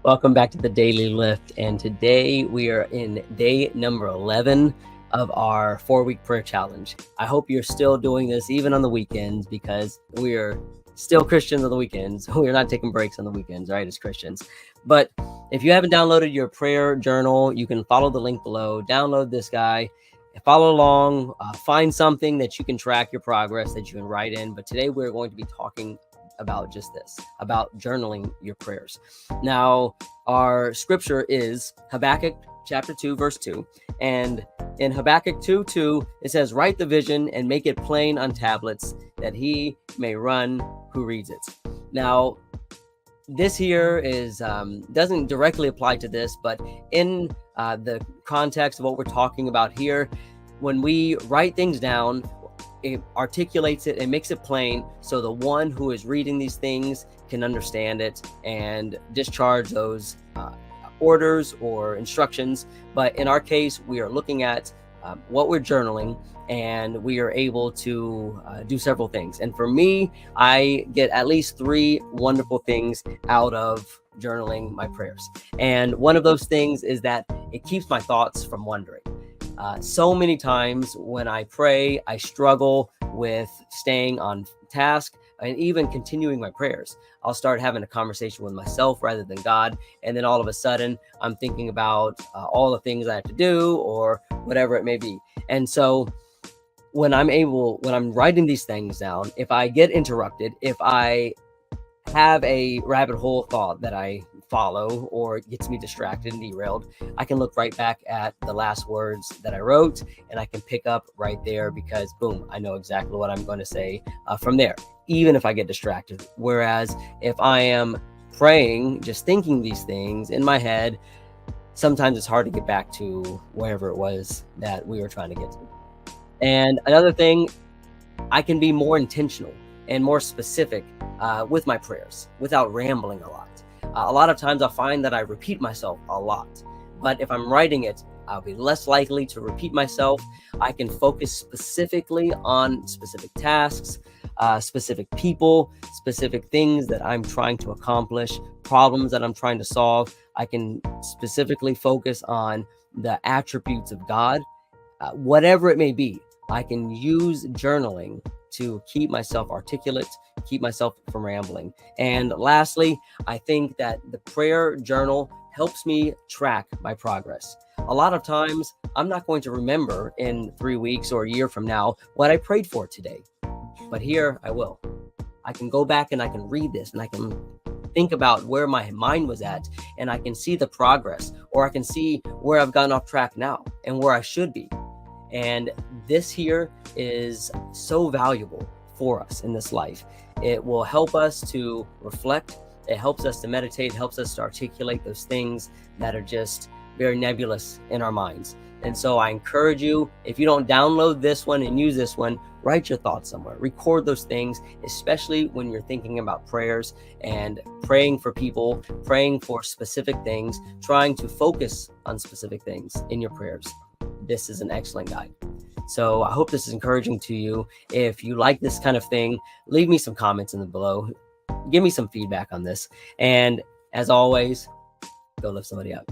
Welcome back to the Daily Lift, and today we are in day number 11 of our 4-week prayer challenge. I hope you're still doing this even on the weekends, because we are still Christians on the weekends. We're not taking breaks on the weekends, right, as Christians. But if you haven't downloaded your prayer journal, you can follow the link below, download this guy, follow along, find something that you can track your progress that you can write in. But today we're going to be talking about just this, about journaling your prayers. Now, our scripture is Habakkuk chapter 2, verse 2. And in Habakkuk 2:2, it says, "Write the vision and make it plain on tablets, that he may run who reads it." Now, this here is doesn't directly apply to this, but in the context of what we're talking about here, when we write things down, it articulates it and makes it plain so the one who is reading these things can understand it and discharge those orders or instructions. But in our case, we are looking at what we're journaling, and we are able to do several things. And for me, I get at least 3 wonderful things out of journaling my prayers. And one of those things is that it keeps my thoughts from wandering. So many times when I pray, I struggle with staying on task and even continuing my prayers. I'll start having a conversation with myself rather than God. And then all of a sudden, I'm thinking about all the things I have to do or whatever it may be. And so when I'm writing these things down, if I get interrupted, if I have a rabbit hole thought that I follow or gets me distracted and derailed, I can look right back at the last words that I wrote, and I can pick up right there, because boom, I know exactly what I'm going to say from there, even if I get distracted. Whereas if I am praying, just thinking these things in my head, sometimes it's hard to get back to wherever it was that we were trying to get to. And another thing, I can be more intentional and more specific with my prayers without rambling a lot. A lot of times I find that I repeat myself a lot, but if I'm writing it, I'll be less likely to repeat myself. I can focus specifically on specific tasks, specific people, specific things that I'm trying to accomplish, problems that I'm trying to solve. I can specifically focus on the attributes of God, whatever it may be. I can use journaling to keep myself articulate, keep myself from rambling. And lastly, I think that the prayer journal helps me track my progress. A lot of times, I'm not going to remember in 3 weeks or a year from now what I prayed for today. But here I will. I can go back and I can read this, and I can think about where my mind was at, and I can see the progress, or I can see where I've gone off track now and where I should be. And this here is so valuable for us in this life. It will help us to reflect. It helps us to meditate, helps us to articulate those things that are just very nebulous in our minds. And so I encourage you, if you don't download this one and use this one, write your thoughts somewhere, record those things, especially when you're thinking about prayers and praying for people, praying for specific things, trying to focus on specific things in your prayers. This is an excellent guide. So I hope this is encouraging to you. If you like this kind of thing, leave me some comments in the below. Give me some feedback on this. And as always, go lift somebody up.